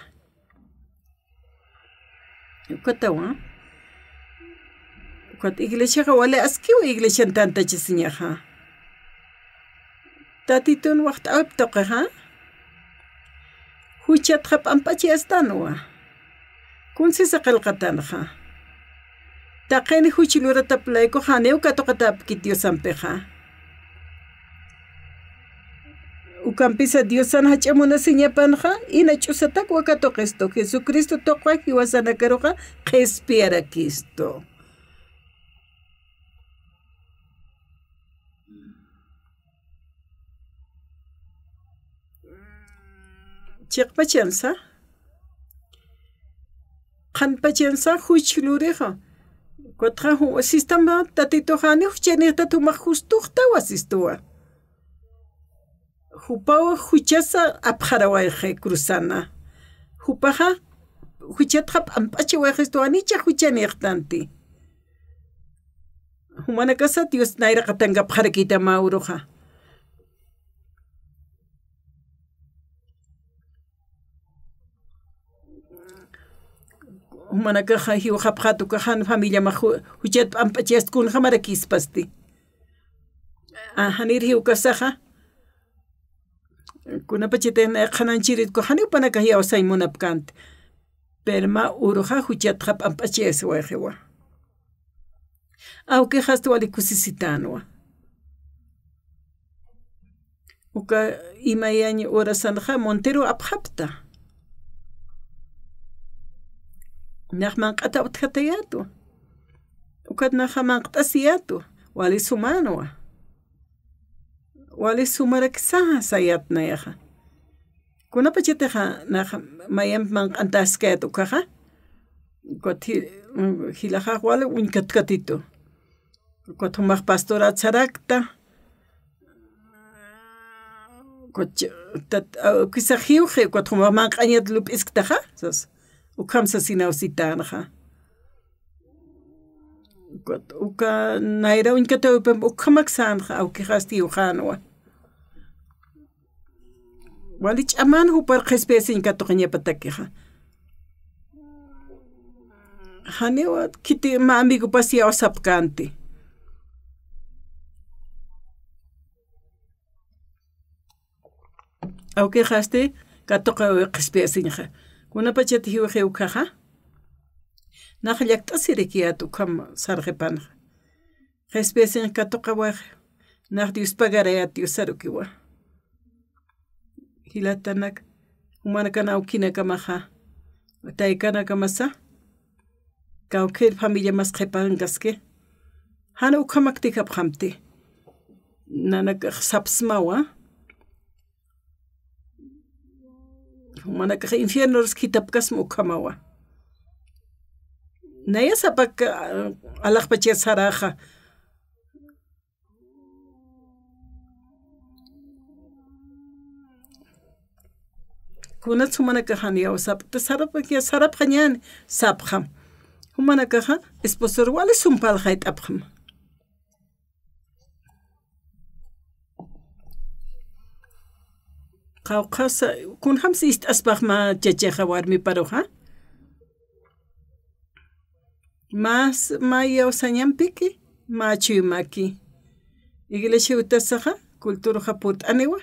ukatawa Cuando iglesia wale askiwa iglesia tanta chisiñaja. Tatitun wacht abtoqaja. Huchat khap ampachi astanwa. Kunsi saqalqatanja. Taqeni huchilura taplayko haneu katoqatap kitio sampeja. Ukampisa Diosan hachamuna siñapanja ina chusatak wakatoqesto Jesucristo toqwa hiwasanakaroqa qespiara Cristo. Chiqpachansa qanpachansa huchlureja kotqa sistema tatitohani huchanita tuma justuqta wasistuwa hupawa huchasa apjarawayje cruzana hupaja huchatqa ampachi wayjistuanicha huchaniqtanti humana casa Dios naira qatanga apjarakita mauruja Manakaja hiu hapjatu kajan familia maju huchet ampachest kun hamarakis pasti. Hanir hiu kasaja. Kuna pachete na khananchirit ko hani panaka hiu saimonap kant. Perma uruja huchet hap ampaches wajewa. Auke hastu ali kusisitanwa. Uka imayani orasanja Montero abhapta. Nachman qata uthatayatu ukat nahaman qtasiyatu wali sumanwa wali sumaraksa sayatna yaha kuna pacheteja nah mayam man antasket ukaja kot hilaja wali unkatkatito kot humaj pastora tsarakta kot kisahiuje kot humaj man qanyat lup isktaja sas Ukamsa sinausitanaja. Uka naira unkatopem ukamaksanja au kihasti ujanwa. Walich aman hupar khespesi inkatoqnya patakeja. Hanewa kiti ma amigo pasia osapkanti. Au kihasti katoqa khespesi inja. Kuna pachati hiu hiu kaja. Nahlyak tasirikiatu kam sarjepan. Respesen katoka waj. Nah Dios pagarayat Dios sarukiwa. Hilatanak. Humana kana ukina kamaja. Taikana kamasa. Kaukir familia mas kepan gaske. Hana ukamakti kaphamti. Nanak sapsmawa. Mana ka infierno kitabkas mo kamawa. Naya sapak alak pache saraja. Kunat sumana ka hania usap ta sarap kanyan sapham. Humana ka ha esposor wale sumpal khait apham. Qawqasa kun hamsi ist asbaq ma chachaqa warmi paruqa mas maya usañanpiki ma chiumaki iglesia utasaqa kulturuqa put'aniwa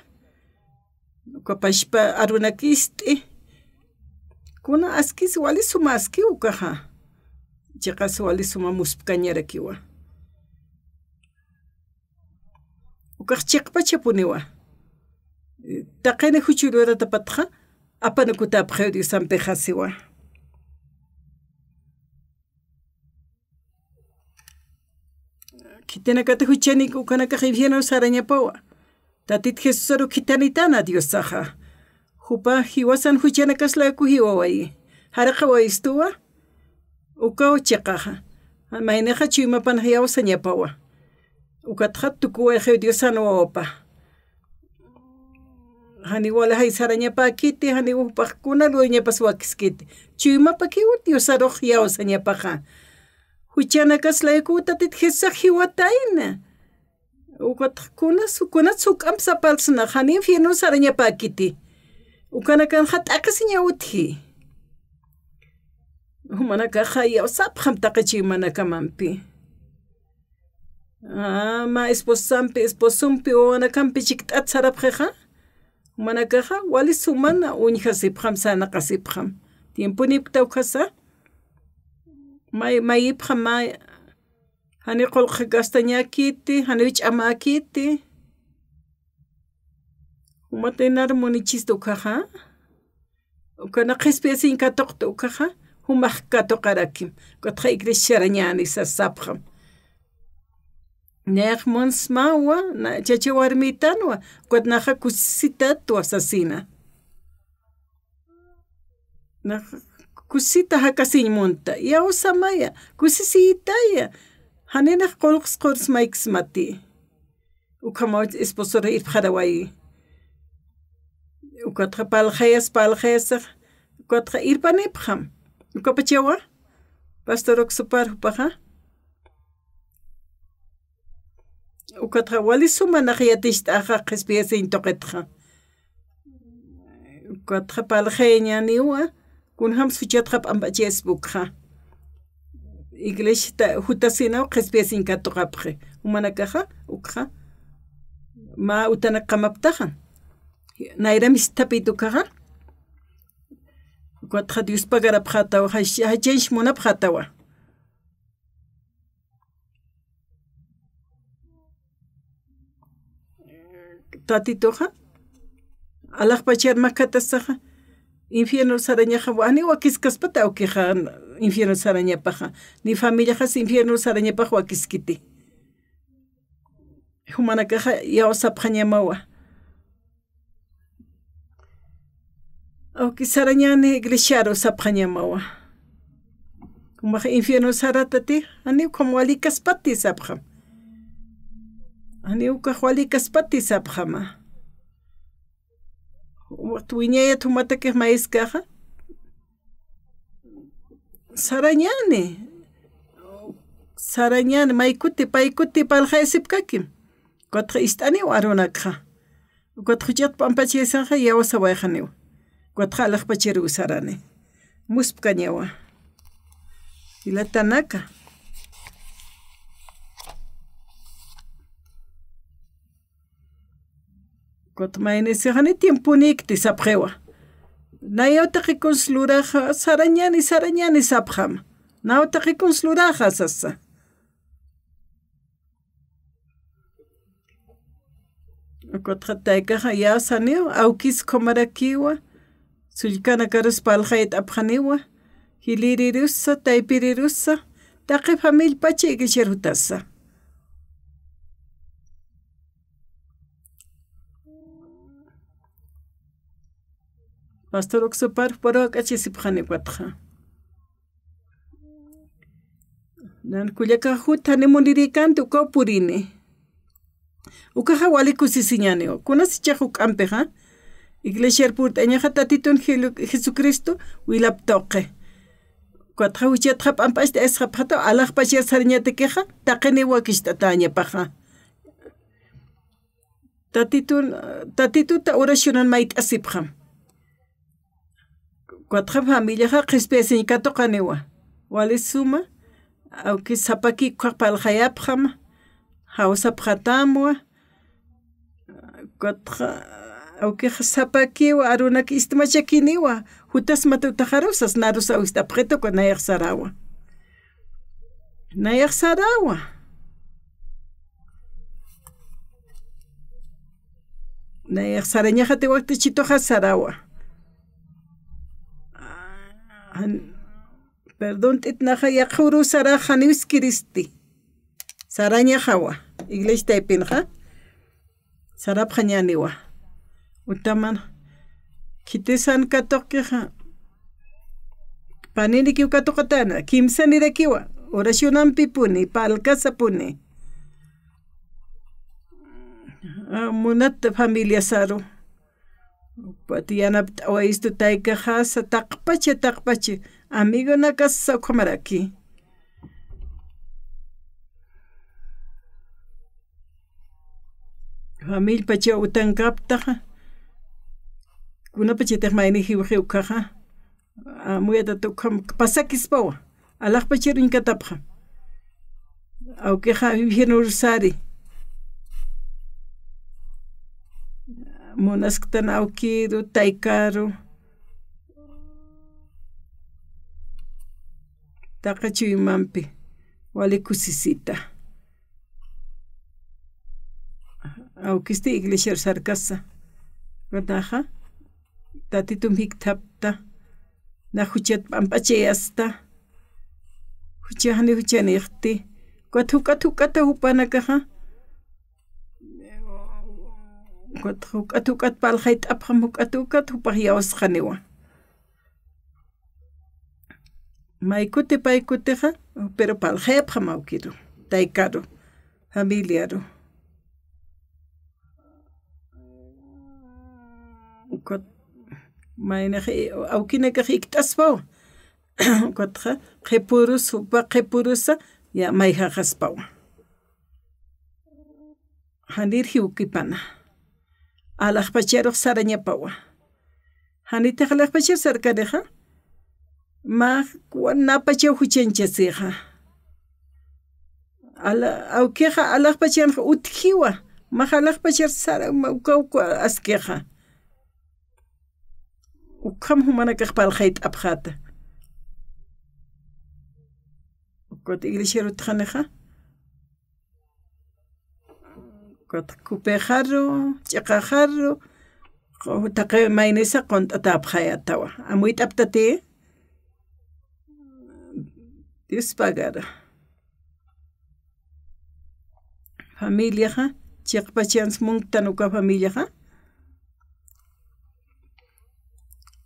kapashpa arunakisti kuna askis wali suma aski ukaja chiqas wali suma muspkañarakiwa ukaq chiqpa chapuniwa Taqene huchulura tapatja apana kutapje Dios ampejasiwa. Kitena kata huchani ukana ka hiviena usaraña pawa. Tatit Jesusaru kitanitana Dios saja. Hupa hiwasan huchana kasla ku hiwawai. harqa waistuwa ukaw chiqaja mayneja chuymapan yaw sañapawa ukatja tukuwa Diosan opa hani wala hay sarañapa kiti hani upaqkuna luñapas wakiskiti chuymapa kiwa Diosaroj yaw sañapaja huchanakas laykuta titjisa hiwataina ukatjkuna sukuna suk'am sapalsna hani infierno sarañapa kiti ukanakan hat'akasi ñawutji humanakaja yaw sapjam taqachi manakamanpi ma esposumpi wanakampi chikt'at sarapjeja humanakaja wali sumana uñjasipjam sanaqasipjam tiempuniptawjasa mayipjam hani qolqa castaña kiti hani ch'ama kiti humatinar munichisto ukaja ukana qhispiyasinh katuqta ukaja humaq katuqarakim kutqa iglesia rañani sasapjam neq monsmawa na chacha warmitanwa kutnaja kusita tuasasina na kusita hakasin monta yaw samaya kusisitaya hanena qolqs maiks mati ukama esposora irpharawai ukatqa paljas ukatqa irpanipjam ukapachawa pastorok supar upaja ukatqa wali sumanaq yatishtaqa qhispiyasinh toqetqa ukatqa paljeñaniwa kunham suchatqa p'ampachesbukja iglesia hutasinaw qhispiyasinh katuqapje umanakaja ukja ma utanak qamaptaja nairamis tapitukaja ukatqa Dios pagarapjatawa hachensh munapjatawa tatitoja alaqpachar makatasaja infierno sarañaja wani wakiskaspata ukija infierno sarañapaja ni familiajas infierno sarañapaj wakiskiti humanakaja yawsapjañamawa auki sarañani iglesiaro sapjañamawa umaja infierno saratati ani como walikaspati sapjam ani ukaj walikaspati sapjama tuiñaya tumatakej maiskaja sarañani maykuti paykuti paljaysipkakim kutqa ist'ani warunakja kutqa huchat p'ampachaysaja yawasawayjaniwa kutqa alaqpachari usarani muspkañawa ilatanaka kutqa maynisijani tiempunikti sapjewa nayawtaqi consluraja sarañani sapjama nawtaqi consluraja sasa kutqa taykaja yawsaniwa awkis komarakiwa sullkana karus paljayta apjaniwa hilirirusa taypirirusa taqi famillpacha iglesiarutasa pastor oksupar parak achisipjani watja nan kullaka jutani munirikanti ukaw purini ukaja walikusisiñani kunasichaj uk'ampeja iglesia purt'añaja tatitun Jesucristo wilaptoqe kutqa huchatqa p'amp'achta esqapjata alaqpachya sarñatikeja taqini wakisht'atañapaja tatituta oracionan mayt'asipjam kutqa familiaja qhispiyasinh katuqaniwa wali suma auki sapaki kaq paljayapjama hawsapjatamwa kutqa auki sapakiwa arunaki istamachakiniwa hutas matutajarusas narusa wistapjeto con nayaq sarawa nayaq sarañaja tiwaqtichitoja sarawa perdón t'itnaja yaqhuru saraja niwiskiristi sarañajawa iglesia taypinja sarapjañaniwa utaman kitisan katoqkeja panini kiwa katokatana kimsa ni kiwa oración pipuni palkasa puni munat familia saro patiana awaistu taika hasa taqpache amigo na casa komaraki familia pache utankapta kuna pache termaini hiu kaha amueta to pasakis pawa alak pache rinkatapha au que ha vivir sari monasktan aukido taikaro takachu mampi wale kusisita aukisti iglesia sarkasa verdad tatitum hiktapta na huchet pampache hasta huchani huchanirti katu hupanakaha Katukat palhait aphamuk atukat hupahiawas khanewa. Maikute paikuteha, pero palhep hamaukido, taikado, familiaro. Kot maina aukine kahiktaspo. Kotha khepurus upa khepurusa ya maiha khaspo. Handir hiukipana. Alakpachero saraña pawa. Hanita alakpacher sarkadeja. Ma napache huchencha seja. Aukeja alakpacher utkiwa. Ma alakpacher sara ukauka askeja. Ukam humana kakpal khait abkhata. Kot iglesia rutjaneja. Kupejarro, chakajarro, taque mainesa con tapjayatawa. Amuit aptate. Dios pagara. Familia ha, chakpachans mungtanuka familia ha.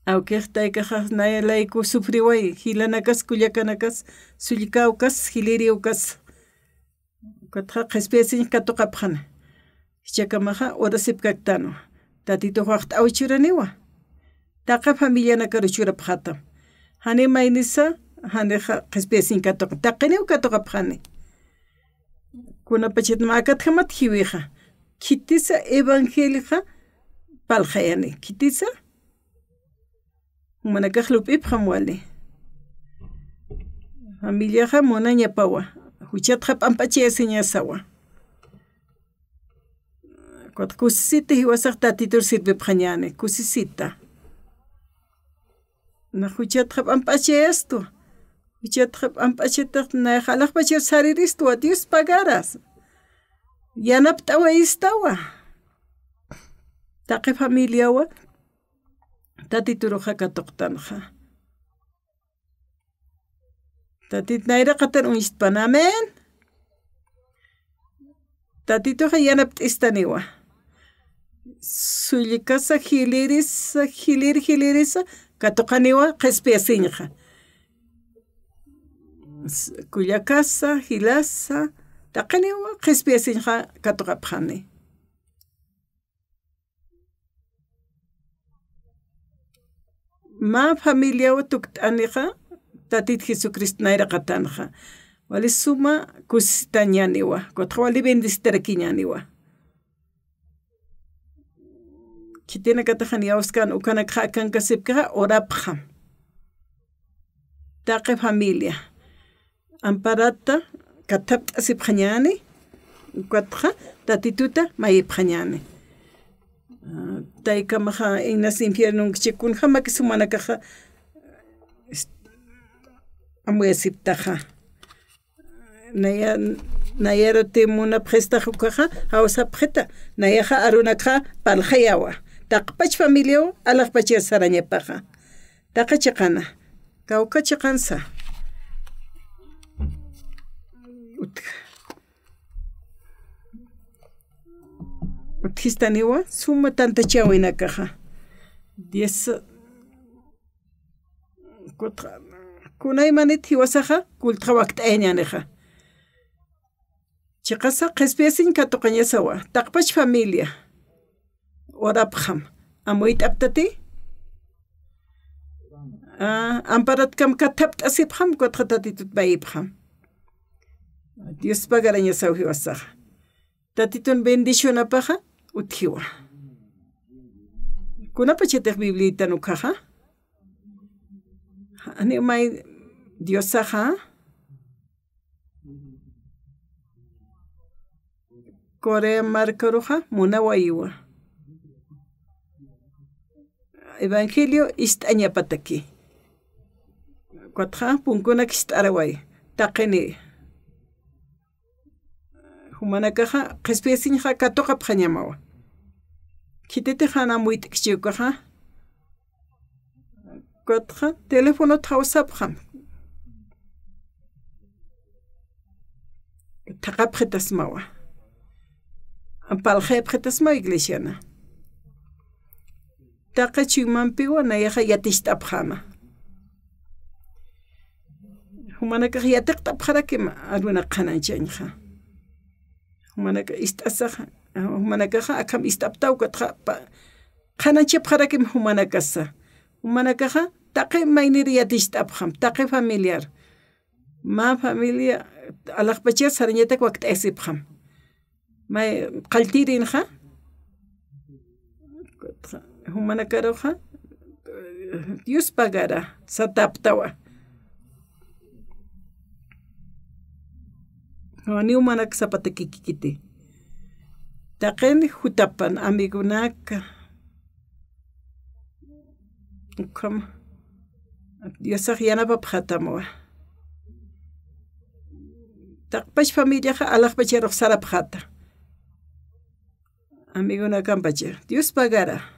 Aunque taikajas naya laiku sufriway, hilanakas kuyakanakas, sulikaukas, hiliriukas. Kotha especie katokapjana. Chakamaha ora sipkaktano. Tatito huacht auchuraniwa. Taka familia na karuchura pjata. Hane mainisa, hane especie katok. Takene ukatokapjane. Kuna pachet makat hamat hiwiha. Kitisa evangelika palhayane. Kitisa manakahlup iphamwale. Familia ha mona nyapawa. Huchat hap ampache seña sawa. Kot kusisita hiwasak tatitur sirve pjañane. Kusisita. Na huchat hap ampache esto. Huchat hap ampache tak na halak pache sariristo. Dios pagaras. Yanaptawa istawa. Take familia wa. Tatituro hakatoktanja. Tatit naira katan unistpanamen. Tatito hayanapt istaniwa. Sulikasa hilirisa katokaniwa kespiasinja. Kuyakasa hilasa takaniwa kespiasinja katokapjane. Ma familia wa tuktanija tatit Jesucristo naira katanja. Wali suma kusitanyaniwa. Kotja wali bendisterakiñaniwa. Kitina katajani auskan ukana kakan kasipka orapja. Take familia. Amparata katapt asipjañani. Kotja tatituta maipjañani. Taika maha inas infierno chikun jama que sumana caja amuesiptaja. Nayero timuna presta jukaja hausa preta. Nayaja arunaka palhayawa. Takpach familia alakpache sarañepaja. Takachakana. Kaukachakansa. Utistaniwa suma tanta chawina caja. 10 contra kunay manit hiwasaja kultra waqt ayñaneja chiqasa qespiasin katuqañasawa taqpach familia orapjam amuit aptati amparat kam katapt asipjam kotqatatitut bayipjam Dios pagaraña sauji wasaja tatitun bendicionapaja utjiwa kunapachitej biblita nukaja ani may Diosaja Corea marcaruja munawaiwa Evangelio istañapataki Cuatja punkunak istaraway taqeni humanakaja qespiasinja katoqa pjañamawa kitete jana muitikchiukaja Cuatja teléfono tawsapjam Taqapjetasmawa Paljepretasma iglesiana Taqa chimampiwa nayaja yatistapjama Humanaka yatiqtapjarakima alguna qananchanja Humanaka istasaja Humanakaja akam istaptawka qananchapjarakim humanakasa Humanakaja taqi mayniri yatistapjam taqi familiar Ma familia alaqpacha sarañatak waqt asipjam may qaltirinja humanakaroja Dios pagara sataptawa ni humanak zapatakikiti taqen hutapan amigunaka como Diosaq yanapapjatamuwa taqpash familiaja alaqpacharoq sarapjata amiguna kampacha Dios pagara